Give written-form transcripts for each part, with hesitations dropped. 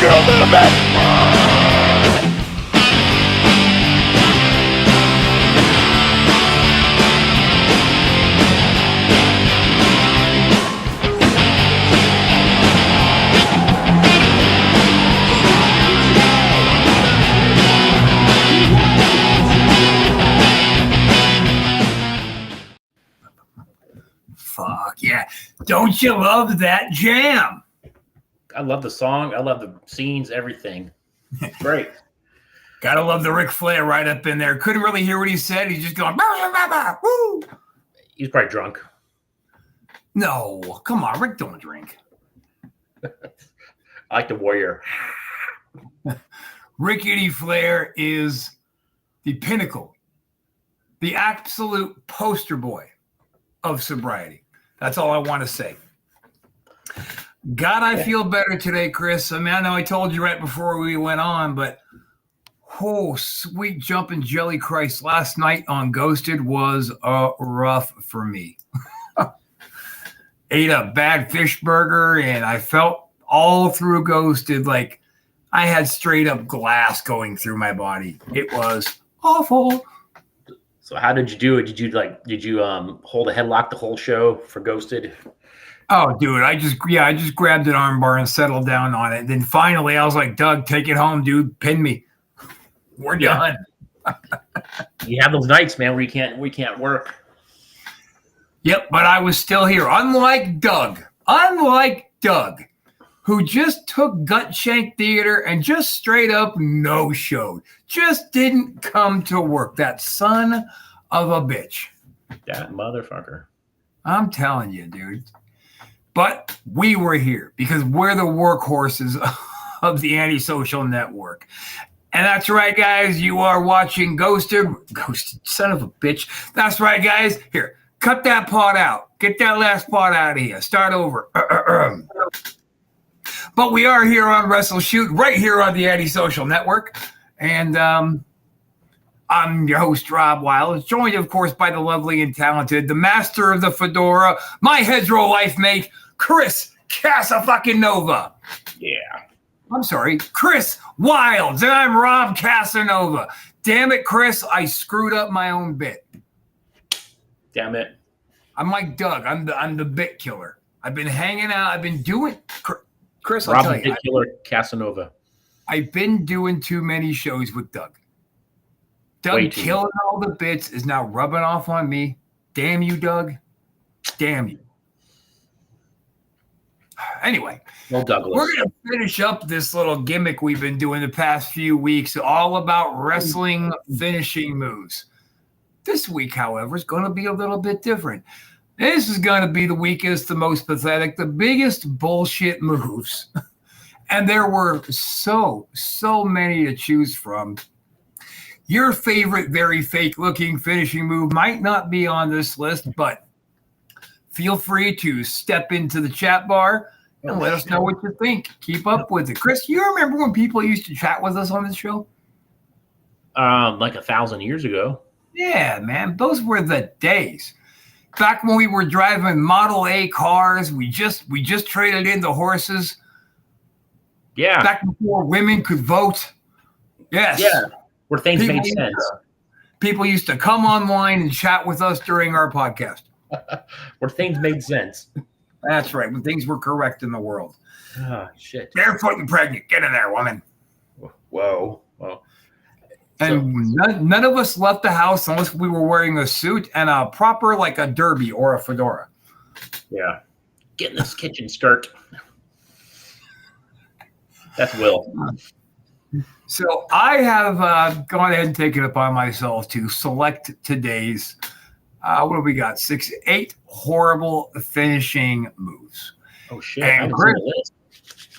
Fuck yeah. Don't you love that jam? I love the song. I love the scenes, everything. Great. Gotta love the Ric Flair right up in there. Couldn't really hear what he said. He's just going, bah, bah, bah, woo. He's probably drunk. No, come on. Rick don't drink. I like the Warrior. Rickety Flair is the pinnacle, the absolute poster boy of sobriety. That's all I want to say. God, I feel better today, Chris. I mean, I know I told you right before we went on, but oh, sweet jumping jelly Christ, last night on Ghosted was rough for me. Ate a bad fish burger, and I felt all through Ghosted like I had straight up glass going through my body. It was awful. So how did you do it? Did you hold a headlock the whole show for Ghosted? Oh, dude, I just grabbed an armbar and settled down on it. Then finally I was like, Doug, take it home, dude. Pin me. We're done. You have those nights, man, where we can't work. Yep, but I was still here. Unlike Doug, who just took Gut Shank Theater and just straight up no-showed. Just didn't come to work. That son of a bitch. That motherfucker. I'm telling you, dude. But we were here because we're the workhorses of the Antisocial Network. And that's right, guys. You are watching Ghosted, son of a bitch. That's right, guys. Here, cut that part out. Get that last part out of here. Start over. But we are here on WrestleShoot, right here on the Antisocial Network. And I'm your host, Rob Wild, joined, of course, by the lovely and talented, the master of the fedora, my hetero life mate, Chris Casafucking-Nova. Yeah. I'm sorry, Chris Wilds, and I'm Rob Casanova. Damn it, Chris, I screwed up my own bit. Damn it. I'm like Doug. I'm the bit killer. I've been hanging out. I've been doing... Chris, I'll Rob tell you. Bit Killer Casanova. I've been doing too many shows with Doug. Doug killing all the bits is now rubbing off on me. Damn you, Doug. Damn you. Anyway, well, Douglas, we're going to finish up this little gimmick we've been doing the past few weeks, all about wrestling finishing moves. This week, however, is going to be a little bit different. This is going to be the weakest, the most pathetic, the biggest bullshit moves. And there were so many to choose from. Your favorite, very fake-looking finishing move might not be on this list, but feel free to step into the chat bar and let us know what you think. Keep up with it. Chris, you remember when people used to chat with us on this show? Like 1,000 years ago. Yeah, man. Those were the days. Back when we were driving Model A cars, we just traded in the horses. Yeah. Back before women could vote. Yes. Yeah. Where things made sense. People used to come online and chat with us during our podcast. Where things made sense. That's right. When things were correct in the world. Oh, shit. Barefoot and pregnant. Get in there, woman. Whoa. And none of us left the house unless we were wearing a suit and a proper, like a derby or a fedora. Yeah. Get in this kitchen skirt. That's Will. So I have gone ahead and taken it upon myself to select today's, what do we got? 8 horrible finishing moves. Oh, shit. And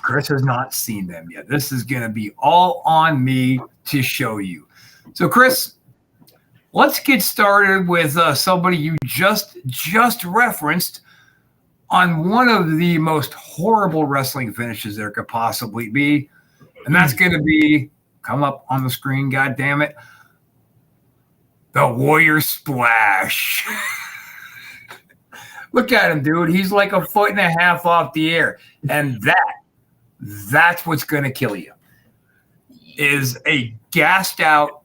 Chris has not seen them yet. This is going to be all on me to show you. So, Chris, let's get started with somebody you just referenced on one of the most horrible wrestling finishes there could possibly be. And that's going to be, come up on the screen, God damn it, the Warrior Splash. Look at him, dude. He's like 1.5 feet off the air. And That's what's going to kill you. Is a gassed out,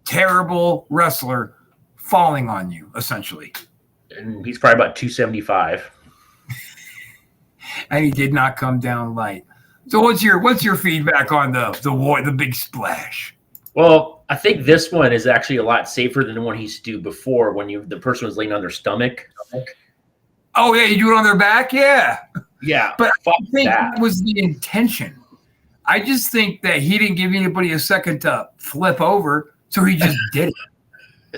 terrible wrestler falling on you, essentially. And he's probably about 275. And he did not come down light. So what's your feedback on the big splash? Well, I think this one is actually a lot safer than the one he used to do before when the person was laying on their stomach. Oh yeah, you do it on their back? Yeah. Yeah. But I think that was the intention. I just think that he didn't give anybody a second to flip over, so he just did it.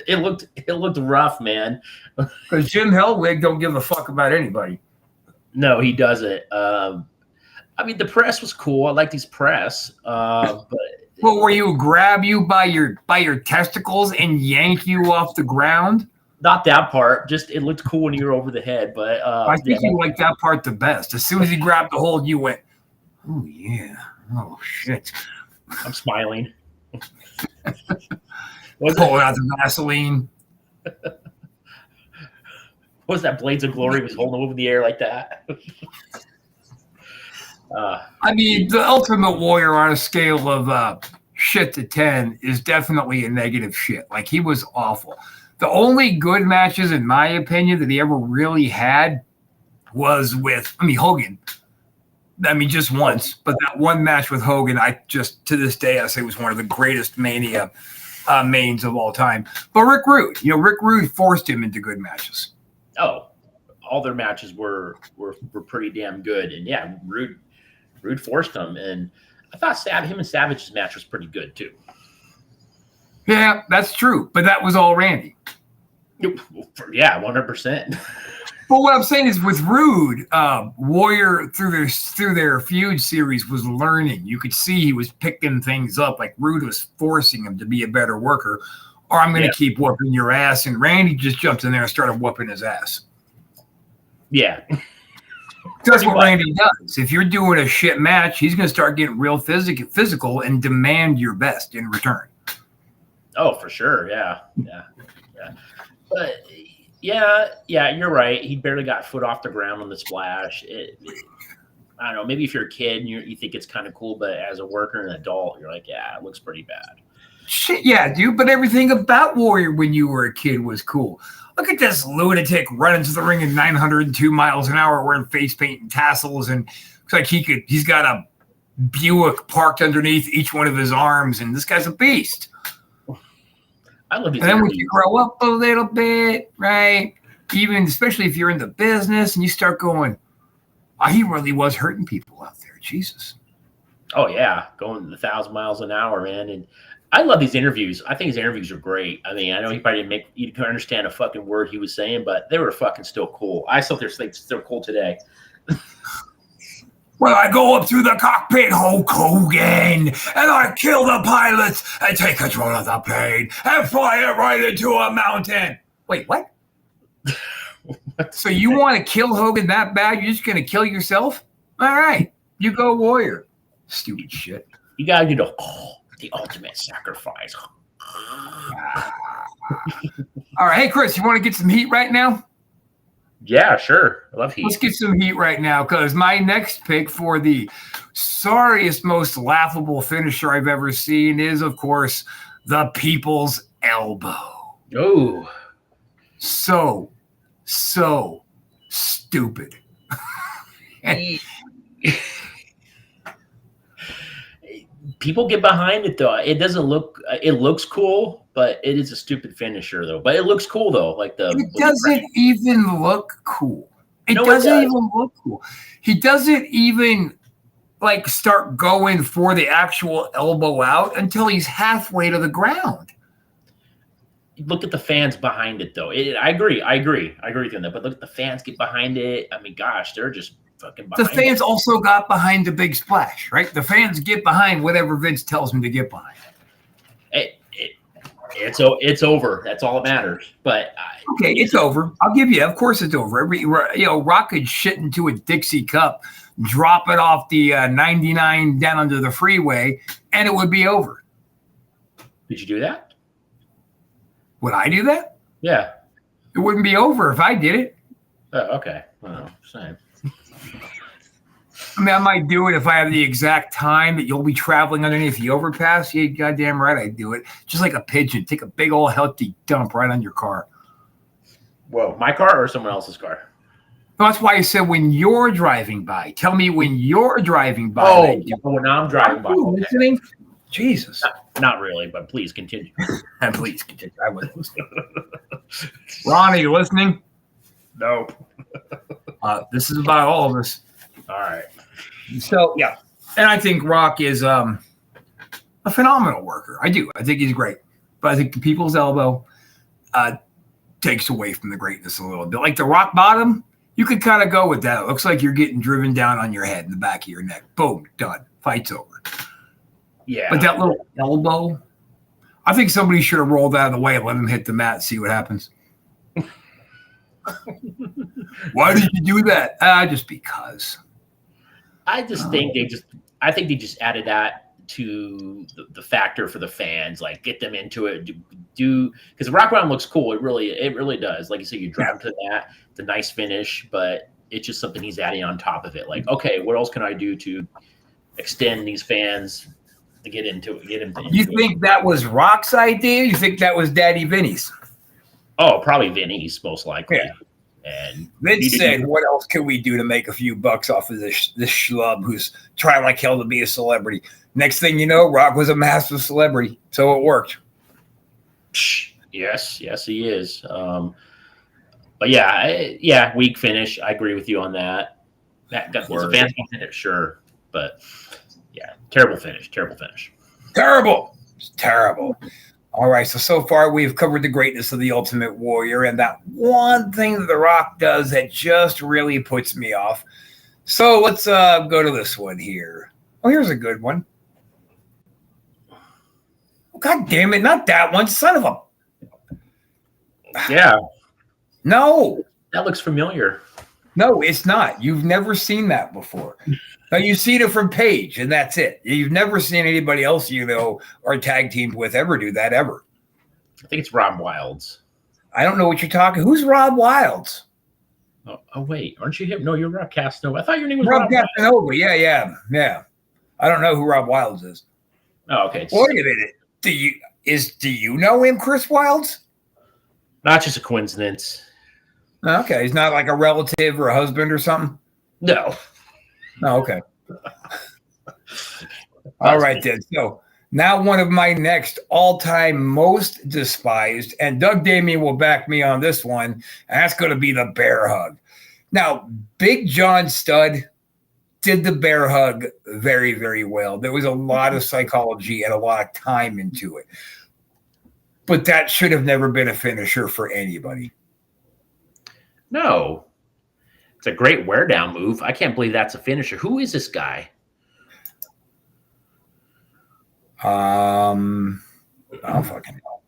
It looked rough, man. Because Jim Hellwig don't give a fuck about anybody. No, he doesn't. I mean, the press was cool. I liked his press. But where you grab you by your testicles and yank you off the ground? Not that part. Just it looked cool when you were over the head. But I think you liked that part the best. As soon as he grabbed the hold, you went, "Oh yeah, oh shit." I'm smiling. Pulling out the Vaseline. What was that? Blades of Glory was holding him over the air like that. I mean, the Ultimate Warrior on a scale of shit to 10 is definitely a negative shit. Like, he was awful. The only good matches, in my opinion, that he ever really had was with, Hogan. Just once. But that one match with Hogan, to this day, I say was one of the greatest Mania mains of all time. But Rick Rude, Rick Rude forced him into good matches. Oh, all their matches were pretty damn good. And yeah, Rude forced him. And I thought him and Savage's match was pretty good too. Yeah, that's true. But that was all Randy. Yeah, 100%. But what I'm saying is with Rude, Warrior through their feud series was learning. You could see he was picking things up. Like Rude was forcing him to be a better worker, or I'm going to keep whooping your ass. And Randy just jumped in there and started whooping his ass. Yeah. That's what Randy does. If you're doing a shit match, he's going to start getting real physical and demand your best in return. Oh, for sure. Yeah. But yeah, you're right. He barely got foot off the ground on the splash. I don't know. Maybe if you're a kid and you think it's kind of cool, but as a worker and an adult, you're like, yeah, it looks pretty bad. Shit, yeah, dude. But everything about Warrior when you were a kid was cool. Look at this lunatic running to the ring at 902 miles an hour wearing face paint and tassels, and looks like he's got a Buick parked underneath each one of his arms, and this guy's a beast. I love these. And then when you grow up a little bit, right? Especially if you're in the business and you start going, he really was hurting people out there. Jesus. Oh yeah, going 1,000 miles an hour, man. And I love these interviews. I think his interviews are great. I mean, I know he probably didn't you can understand a fucking word he was saying, but they were fucking still cool. I still think they're still cool today. Well, I go up through the cockpit, Hulk Hogan, and I kill the pilots and take control of the plane and fly it right into a mountain. Wait, what? So you want to kill Hogan that bad? You're just going to kill yourself? All right. You go Warrior. Stupid shit. You got to do the ultimate sacrifice. All right. Hey, Chris, you want to get some heat right now? Yeah, sure. I love heat. Let's get some heat right now, because my next pick for the sorriest, most laughable finisher I've ever seen is, of course, the People's Elbow. Oh. So stupid. People get behind it, though. It looks cool, but it is a stupid finisher, though. But it looks cool, though. It doesn't even look cool. It doesn't even look cool. He doesn't even start going for the actual elbow out until he's halfway to the ground. Look at the fans behind it, though. I agree with you on that. But look at the fans get behind it. I mean, gosh, they're just fucking behind it. The fans also got behind the big splash, right? The fans get behind whatever Vince tells them to get behind. It's over. That's all that matters. But okay, it's over. I'll give you. Of course, it's over. Rock could shit into a Dixie cup, drop it off the 99 down under the freeway, and it would be over. Did you do that? Would I do that? Yeah. It wouldn't be over if I did it. Oh, okay. Well, same. I mean, I might do it if I have the exact time that you'll be traveling underneath the overpass. Yeah, goddamn right I'd do it. Just like a pigeon. Take a big old healthy dump right on your car. Whoa, my car or someone else's car? That's why I said when you're driving by. Tell me when you're driving by. Oh, when I'm driving by. Okay. Listening? Jesus. Not really, but please continue. And please continue. I wasn't listening. Ron, are you listening? Nope. This is about all of us. All right. So, yeah. And I think Rock is a phenomenal worker. I do. I think he's great. But I think the people's elbow takes away from the greatness a little bit. Like the rock bottom, you could kind of go with that. It looks like you're getting driven down on your head in the back of your neck. Boom, done. Fight's over. Yeah. But that little elbow, I think somebody should have rolled out of the way and let him hit the mat and see what happens. Why did you do that? Just because. I think they just added that to the factor for the fans, like get them into it, do because the rock bottom looks cool. It really does. Like you said, you drive to that. It's a nice finish, but it's just something he's adding on top of it. Like, okay, what else can I do to extend these fans to get into it? You think that was Rock's idea? You think that was Daddy Vinny's? Oh, probably Vinny's most likely. Yeah. And Vince said, what else can we do to make a few bucks off of this schlub who's trying like hell to be a celebrity? Next thing you know, Rock was a massive celebrity, so it worked. Yes, he is. But yeah, weak finish. I agree with you on that. That got the fans in it, sure, but yeah, terrible finish. Terrible. It's terrible. All right, so far we've covered the greatness of the Ultimate Warrior and that one thing that The Rock does that just really puts me off. So let's go to this one here. Oh, here's a good one. Oh, God damn it, not that one. Son of a... Yeah. No. That looks familiar. No, it's not. You've never seen that before. Now, you've seen it from Paige, and that's it. You've never seen anybody else you know or tag teamed with ever do that, ever. I think it's Rob Wilds. I don't know what you're talking. Who's Rob Wilds? Oh wait. Aren't you him? No, you're Rob Casanova. I thought your name was Rob Casanova. Yeah. I don't know who Rob Wilds is. Oh, okay. Wait a minute. Do you know him, Chris Wilds? Not just a coincidence. Okay. He's not like a relative or a husband or something? No. Oh, okay. All right, then. So now one of my next all-time most despised, and Doug Damien will back me on this one, and that's going to be the bear hug. Now, Big John Studd did the bear hug very, very well. There was a lot of psychology and a lot of time into it. But that should have never been a finisher for anybody. No. It's a great wear down move. I can't believe that's a finisher. Who is this guy? I don't fucking know.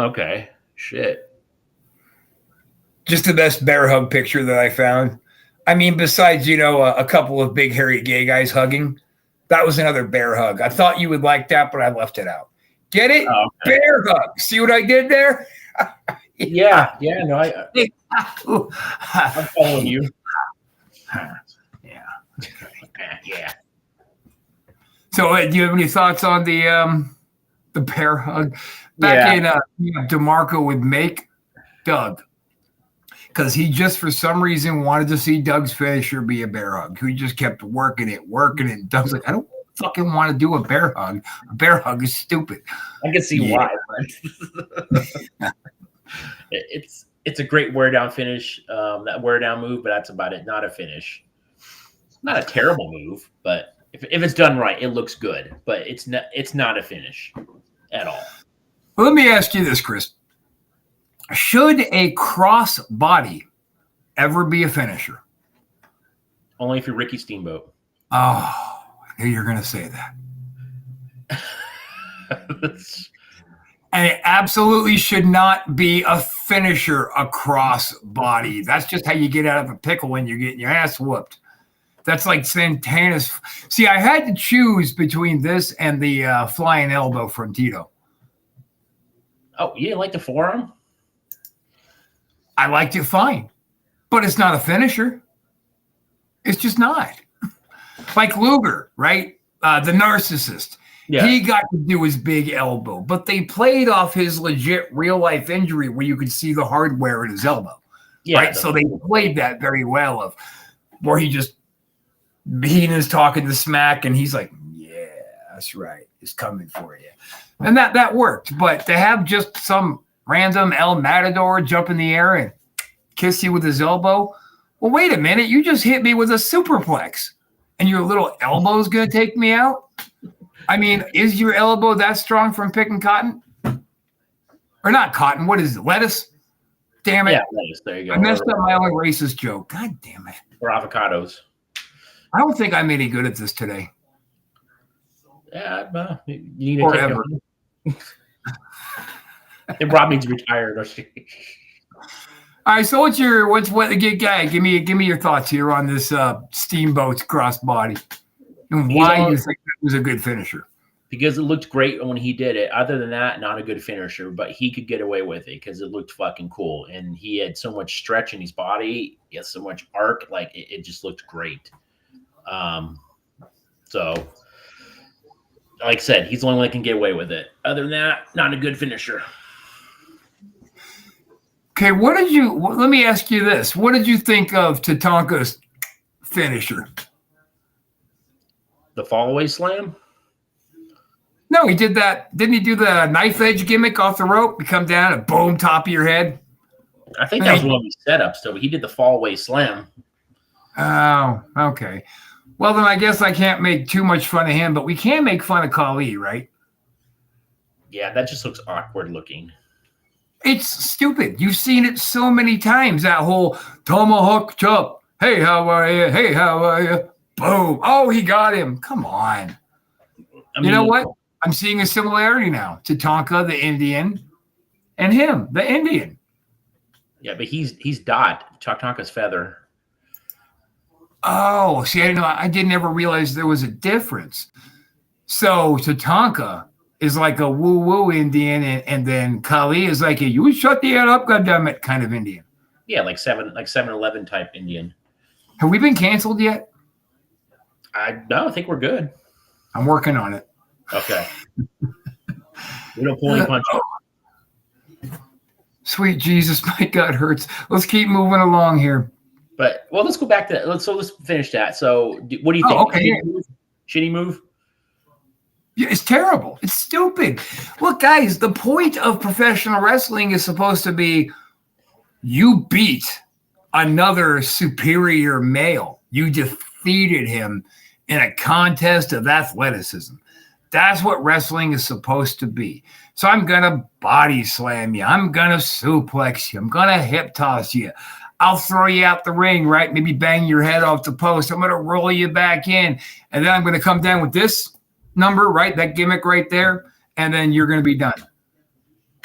Okay. Shit. Just the best bear hug picture that I found. I mean, besides, a couple of big hairy gay guys hugging, that was another bear hug. I thought you would like that, but I left it out. Get it? Oh, okay. Bear hug. See what I did there? Yeah. No, I'm following you. Yeah. Yeah. So, do you have any thoughts on the bear hug? Back in DeMarco would make Doug, because he just for some reason wanted to see Doug's finisher be a bear hug. He just kept working it. And Doug's like, I don't fucking want to do a bear hug. A bear hug is stupid. I can see why. But it's a great wear down finish, that wear down move, but that's about it. Not a finish. Not a terrible move, but if it's done right, it looks good. But it's not a finish at all. Well, let me ask you this, Chris. Should a cross body ever be a finisher? Only if you're Ricky Steamboat. Oh, I knew you were going to say that. And it absolutely should not be a finisher across body. That's just how you get out of a pickle when you're getting your ass whooped. That's like Santana's. See, I had to choose between this and the flying elbow from Tito. Oh, you didn't like the forearm? I liked it fine, but it's not a finisher. It's just not. Like Luger, right? The narcissist. Yeah. He got to do his big elbow, but they played off his legit real life injury where you could see the hardware in his elbow. Yeah. Right. So they played that very well of where Heenan is talking to Smack and he's like, yeah, that's right. It's coming for you. And that worked. But to have just some random El Matador jump in the air and kiss you with his elbow. Well, wait a minute. You just hit me with a superplex and your little elbow's going to take me out. I mean, is your elbow that strong from picking cotton? Or not cotton? What is it? Lettuce? Damn it. Yeah, lettuce. There you go. I messed up my own racist joke. God damn it. Or avocados. I don't think I'm any good at this today. Yeah, you need to Or take ever. And Robbie's retired. All right, so give me your thoughts here on this Steamboat's crossbody and why you think it was a good finisher. Because it looked great when he did it. Other than that, not a good finisher, but he could get away with it because it looked fucking cool. And he had so much stretch in his body. He has so much arc. Like, it just looked great. So, like I said, he's the only one that can get away with it. Other than that, not a good finisher. Okay, let me ask you this. What did you think of Tatanka's finisher? The fallaway slam? No, he did that. Didn't he do the knife edge gimmick off the rope? You come down and boom, top of your head. I think that was one of his setups, though. He did the fallaway slam. Oh, okay. Well, then I guess I can't make too much fun of him, but we can make fun of Khali, right? Yeah, that just looks awkward looking. It's stupid. You've seen it so many times, that whole tomahawk chop. Hey, how are you? Hey, how are you? Boom. Oh, he got him. Come on. You know what? I'm seeing a similarity now. Tatanka, the Indian, and him, the Indian. Yeah, but he's Dot, Tatanka's feather. Oh, see, I didn't ever realize there was a difference. So Tatanka is like a woo-woo Indian, and then Khali is like a you shut the hell up, goddammit kind of Indian. Yeah, like 7-Eleven type Indian. Have we been canceled yet? I think we're good. I'm working on it. Okay. We don't pull any punches. Sweet Jesus, my gut hurts. Let's keep moving along here. But let's go back to let's finish that. So, what do you think? Okay. Shitty move? Yeah, it's terrible. It's stupid. Look, guys, the point of professional wrestling is supposed to be you beat another superior male. You defeated him in a contest of athleticism. That's what wrestling is supposed to be. So I'm going to body slam you. I'm going to suplex you. I'm going to hip toss you. I'll throw you out the ring, right? Maybe bang your head off the post. I'm going to roll you back in. And then I'm going to come down with this number, right? That gimmick right there. And then you're going to be done.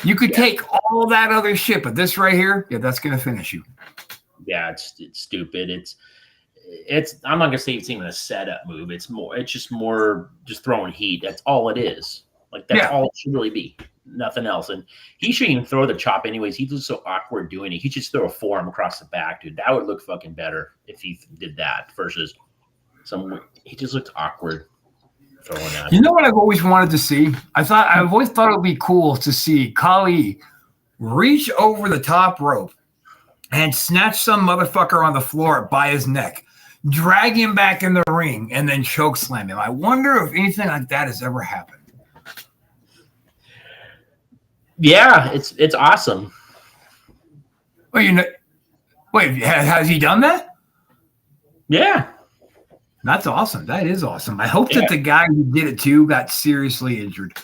You could take all that other shit, but this right here, that's going to finish you. Yeah, it's stupid. It's I'm not gonna say it's even a setup move. It's just more throwing heat. That's all it is. Like that's all it should really be. Nothing else. And he shouldn't even throw the chop anyways. He looks so awkward doing it. He should just throw a forearm across the back, dude. That would look fucking better if he did that versus he just looked awkward throwing that. You know what I've always wanted to see? I've always thought it would be cool to see Khali reach over the top rope and snatch some motherfucker on the floor by his neck, drag him back in the ring, and then choke slam him. I wonder if anything like that has ever happened. Yeah, it's awesome. Wait, has he done that? Yeah. That's awesome. That is awesome. I hope that the guy who did it too got seriously injured.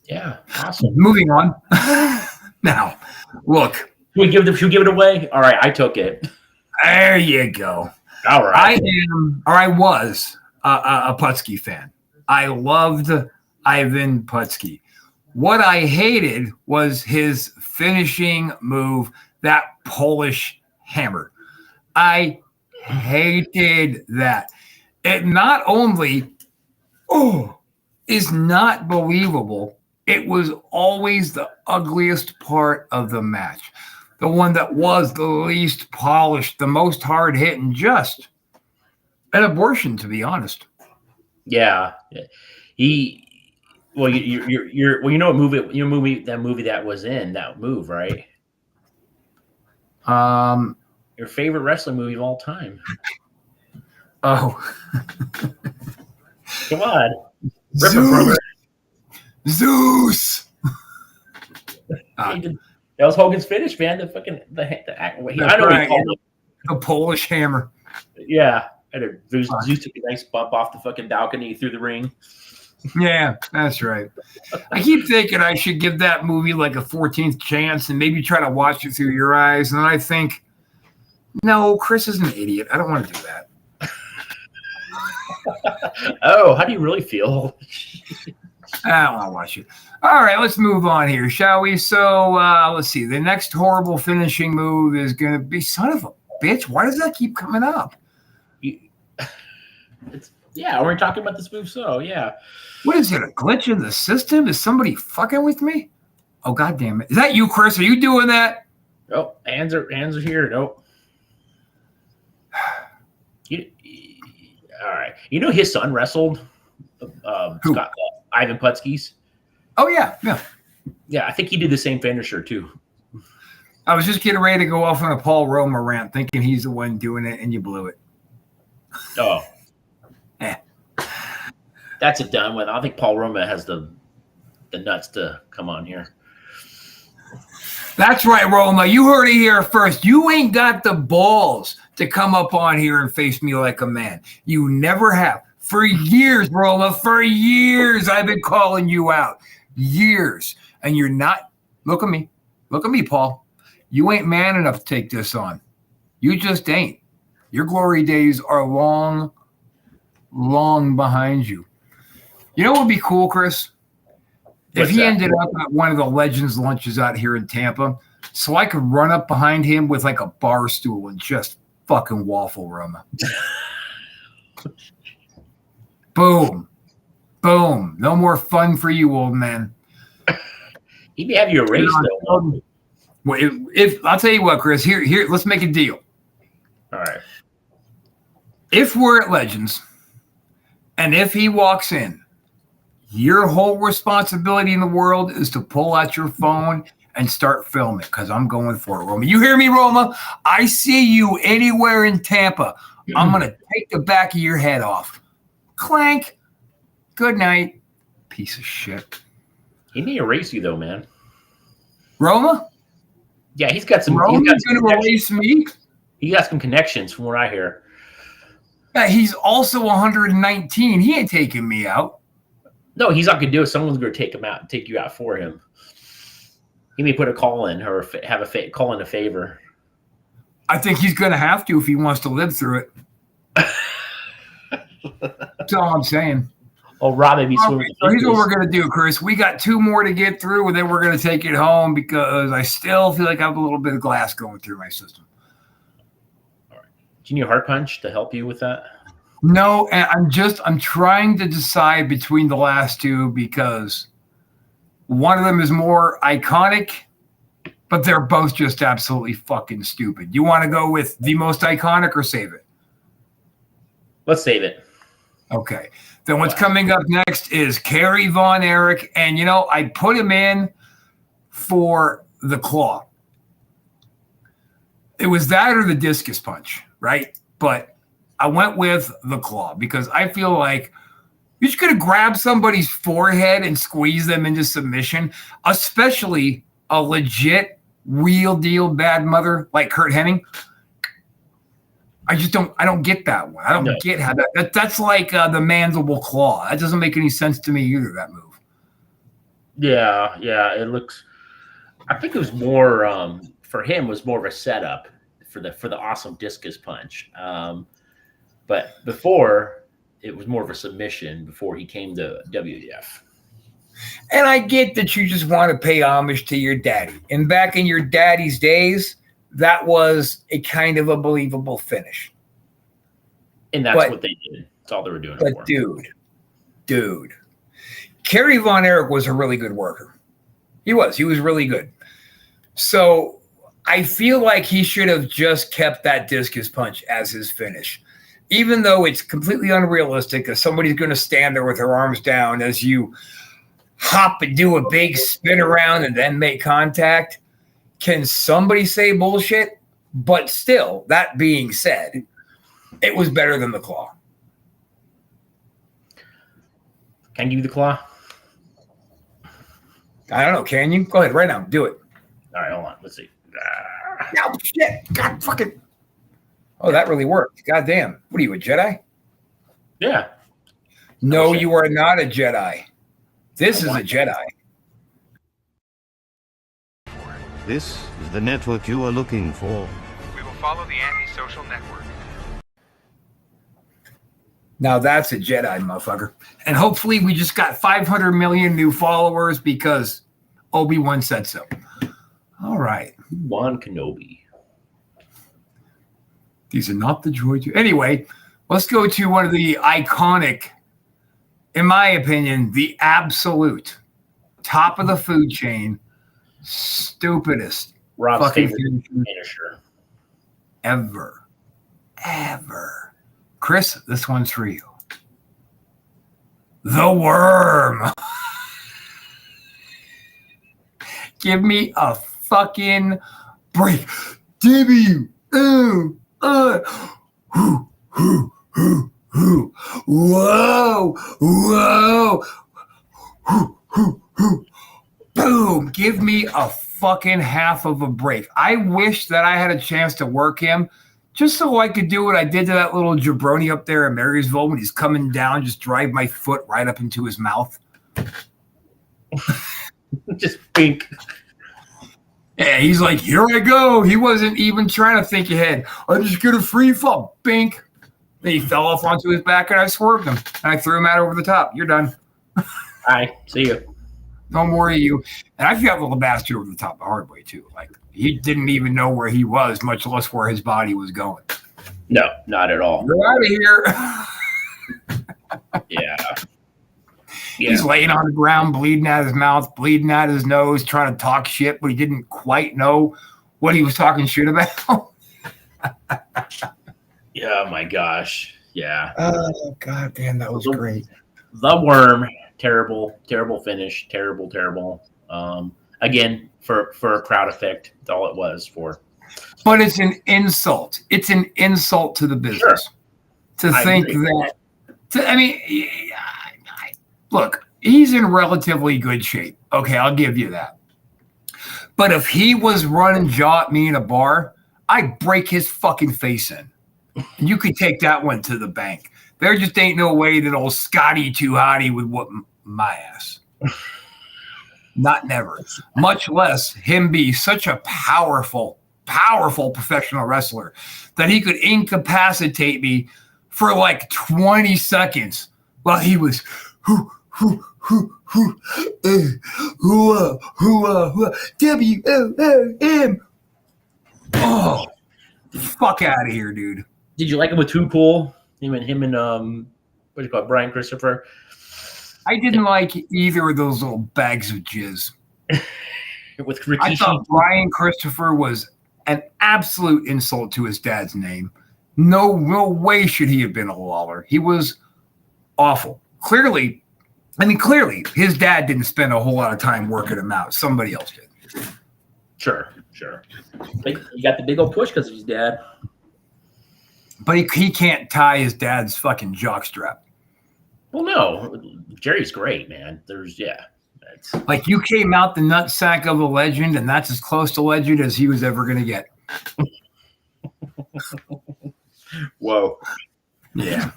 Yeah, awesome. Moving on. Now, look. Should we give it away? All right, I took it. There you go. All right. I was a Putski fan. I loved Ivan Putski. What I hated was his finishing move, that Polish hammer. I hated that. It not only is not believable, it was always the ugliest part of the match. The one that was the least polished, the most hard-hitting, just An abortion, to be honest. Yeah. He. Well, well, you know what movie that was in that move, right? Your favorite wrestling movie of all time. Oh. Come on. Ripper Zeus. Brother. Zeus. That was Hogan's finish, man. The fucking the act. I know right. he called it. The Polish hammer. Yeah. And Zeus took a nice bump off the fucking balcony through the ring. Yeah, that's right. I keep thinking I should give that movie like a 14th chance and maybe try to watch it through your eyes. And then I think, no, Chris is an idiot. I don't want to do that. Oh, how do you really feel? I don't want to watch it. All right, let's move on here, shall we? So let's see. The next horrible finishing move is going to be son of a bitch. Why does that keep coming up? Yeah, we're talking about this move. So yeah. What is it? A glitch in the system? Is somebody fucking with me? Oh, God damn it. Is that you, Chris? Are you doing that? Oh, hands are here. Nope. All right. You know his son wrestled Scott Ivan Putski's. Oh, yeah. Yeah. Yeah, I think he did the same finisher, too. I was just getting ready to go off on a Paul Roma rant, thinking he's the one doing it, and you blew it. Oh. Yeah. That's a done one. I don't think Paul Roma has the nuts to come on here. That's right, Roma. You heard it here first. You ain't got the balls to come up on here and face me like a man. You never have. For years, Roma, for years, I've been calling you out. Years. And you're not. Look at me. Look at me, Paul. You ain't man enough to take this on. You just ain't. Your glory days are long, long behind you. You know what would be cool, Chris? If he ended up at one of the Legends lunches out here in Tampa, so I could run up behind him with like a bar stool and just fucking waffle Roma. Boom. Boom. No more fun for you, old man. He may have you erased, though. Well, if I'll tell you what, Chris, here, let's make a deal. All right. If we're at Legends and if he walks in, your whole responsibility in the world is to pull out your phone and start filming because I'm going for it, Roma. You hear me, Roma? I see you anywhere in Tampa. I'm going to take the back of your head off. Clank. Good night. Piece of shit. He may erase you, though, man. Roma? Yeah, he's got some. Roma's going to erase me? He got some connections from what I hear. Yeah, he's also 119. He ain't taking me out. No, he's not going to do it. Someone's going to take him out and take you out for him. He may put a call in or have a call in a favor. I think he's going to have to if he wants to live through it. That's all I'm saying. Oh, Rob, maybe swimming. So here's what we're going to do, Chris. We got 2 more to get through, and then we're going to take it home because I still feel like I have a little bit of glass going through my system. All right. Do you need a heart punch to help you with that? No, and I'm trying to decide between the last 2 because one of them is more iconic, but they're both just absolutely fucking stupid. You want to go with the most iconic or save it? Let's save it. Okay. Then what's coming up next is Kerry Von Erich, and I put him in for the claw. It was that or the discus punch, right? But I went with the claw because I feel like you're just going to grab somebody's forehead and squeeze them into submission, especially a legit, real deal bad mother like Kurt Hennig. I don't get that one. I don't get how that's like the mandible claw. That doesn't make any sense to me either, that move. Yeah. It looks, I think it was more, for him, was more of a setup for the awesome discus punch. But before, it was more of a submission before he came to WWF. And I get that you just want to pay homage to your daddy. And back in your daddy's days, that was a kind of a believable finish. And that's what they did. That's all they were doing it for. Dude. Kerry Von Erich was a really good worker. He was really good. So I feel like he should have just kept that discus punch as his finish. even though it's completely unrealistic that somebody's going to stand there with their arms down as you hop and do a big spin around and then make contact, can somebody say bullshit? But still, that being said, it was better than the claw. Can I give you the claw? I don't know. Can you? Go ahead right now. Do it. All right, hold on. Let's see. No, shit. God fucking. Oh, that really worked. God damn. What are you, a Jedi? Yeah. No, you are not a Jedi. This is a Jedi. This is the network you are looking for. We will follow the anti-social network. Now that's a Jedi, motherfucker. And hopefully we just got 500 million new followers because Obi-Wan said so. All right. Obi-Wan Kenobi. These are not the droids. Anyway, let's go to one of the iconic, in my opinion, the absolute top of the food chain, stupidest Rob's fucking favorite finisher ever. Chris, this one's for you. The worm. Give me a fucking break. W. Whoa. Boom. Give me a fucking half of a break. I wish that I had a chance to work him just so I could do what I did to that little jabroni up there in Marysville when he's coming down, just drive my foot right up into his mouth. Just pink. Yeah, he's like, here I go. He wasn't even trying to think ahead. I'm just going to free fall. Bink. Then he fell off onto his back and I swerved him. And I threw him out over the top. You're done. All right. See you. Don't worry, you. And I got the little bastard over the top the hard way, too. Like, he didn't even know where he was, much less where his body was going. No, not at all. Get out of here. Yeah. He's laying on the ground, bleeding out his mouth, bleeding out his nose, trying to talk shit, but he didn't quite know what he was talking shit about. Yeah, my gosh. Yeah. Oh, God damn, that was great. The worm. Terrible finish. Terrible. Again, for a crowd effect. That's all it was for. But it's an insult. It's an insult to the business. Sure. To think that. Look, he's in relatively good shape. Okay, I'll give you that. But if he was running jaw at me in a bar, I'd break his fucking face in. And you could take that one to the bank. There just ain't no way that old Scotty Too Hottie would whoop my ass. Not never. Much less him be such a powerful professional wrestler that he could incapacitate me for like 20 seconds while he was W-O-O-M. Oh, fuck out of here, dude. Did you like him with Too Cool? Him and what do you call it, Brian Christopher? I didn't like either of those little bags of jizz. With Rikishi. I thought Brian Christopher was an absolute insult to his dad's name. No way should he have been a Lawler. He was awful. Clearly, his dad didn't spend a whole lot of time working him out. Somebody else did. Sure. He got the big old push because of his dad. But he can't tie his dad's fucking jockstrap. Well, no. Jerry's great, man. That's like you came out the nutsack of a legend, and that's as close to legend as he was ever going to get. Whoa. Yeah.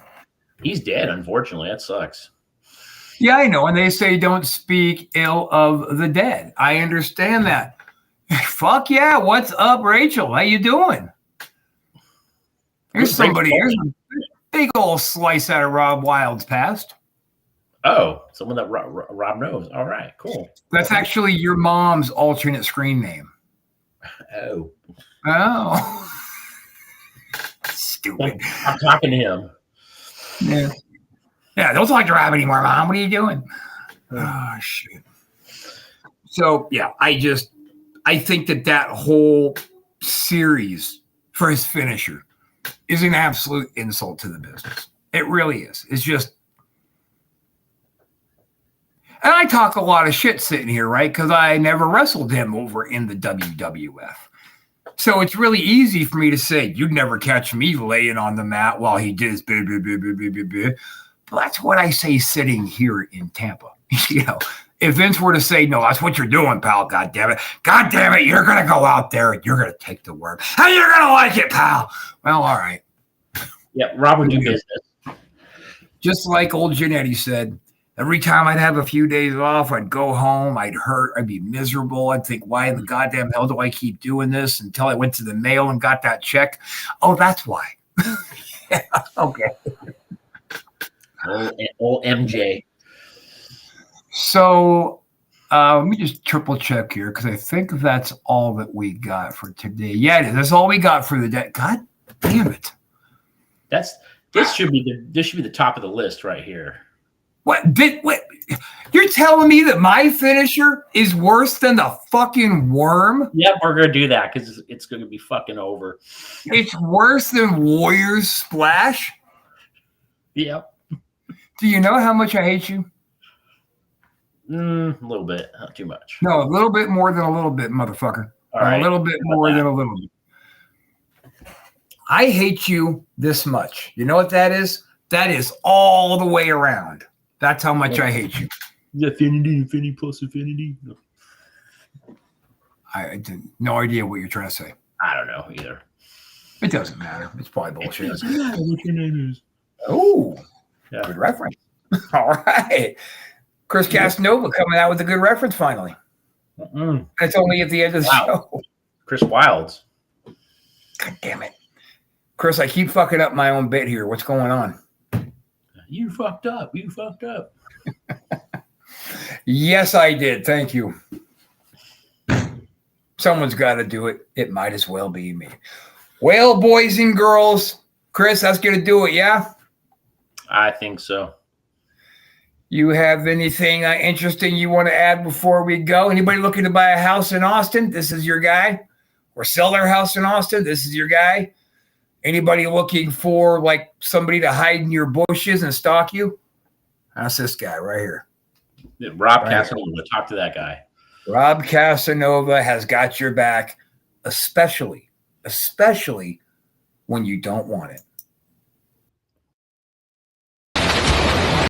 He's dead, unfortunately. That sucks. Yeah, I know. And they say don't speak ill of the dead. I understand that. Fuck yeah. What's up, Rachel? How you doing? Here's somebody. Here's a big old slice out of Rob Wild's past. Oh, someone that Rob knows. All right, cool. That's actually your mom's alternate screen name. Oh. Stupid. I'm talking to him. Yeah, don't talk to Rob anymore, Mom. What are you doing? Oh, shit. So, yeah, I think that whole series for his finisher is an absolute insult to the business. It really is. It's just, and I talk a lot of shit sitting here, right? Because I never wrestled him over in the WWF. So it's really easy for me to say, you'd never catch me laying on the mat while he did his blah, blah, blah, blah, blah, blah, blah. But that's what I say sitting here in Tampa. You know, if Vince were to say, no, that's what you're doing, pal, God damn it, you're going to go out there and you're going to take the work. And you're going to like it, pal. Well, all right. Yeah, Rob would do business. Just like old Janetti said, every time I'd have a few days off, I'd go home, I'd hurt, I'd be miserable. I'd think, why in the goddamn hell do I keep doing this? Until I went to the mail and got that check. Oh, that's why. Yeah, okay. Old MJ. So let me just triple check here because I think that's all that we got for today. Yeah, it is. That's all we got for the day. God damn it. This should be the top of the list right here. What? You're telling me that my finisher is worse than the fucking worm? Yeah, we're gonna do that because it's gonna be fucking over. It's worse than Warrior's Splash? Yep. Do you know how much I hate you? A little bit, not too much. No, a little bit more than a little bit, motherfucker. All right. A little bit more than a little bit. I hate you this much. You know what that is? That is all the way around. That's how much I hate you. Infinity plus infinity. No. I didn't, no idea what you're trying to say. I don't know either. It doesn't matter. It's probably bullshit. It doesn't matter what your name is. Oh, Yeah. good reference. All right. Chris Casanova coming out with a good reference finally. That's only at the end of the show. Chris Wilds. God damn it. Chris, I keep fucking up my own bit here. What's going on? You fucked up. Yes, I did. Thank you. Someone's got to do it. It might as well be me. Well, boys and girls, Chris, that's going to do it, yeah? I think so. You have anything interesting you want to add before we go? Anybody looking to buy a house in Austin? This is your guy. Or sell their house in Austin? This is your guy. Anybody looking for like somebody to hide in your bushes and stalk you? That's this guy right here. Rob Casanova. Talk to that guy. Rob Casanova has got your back, especially when you don't want it.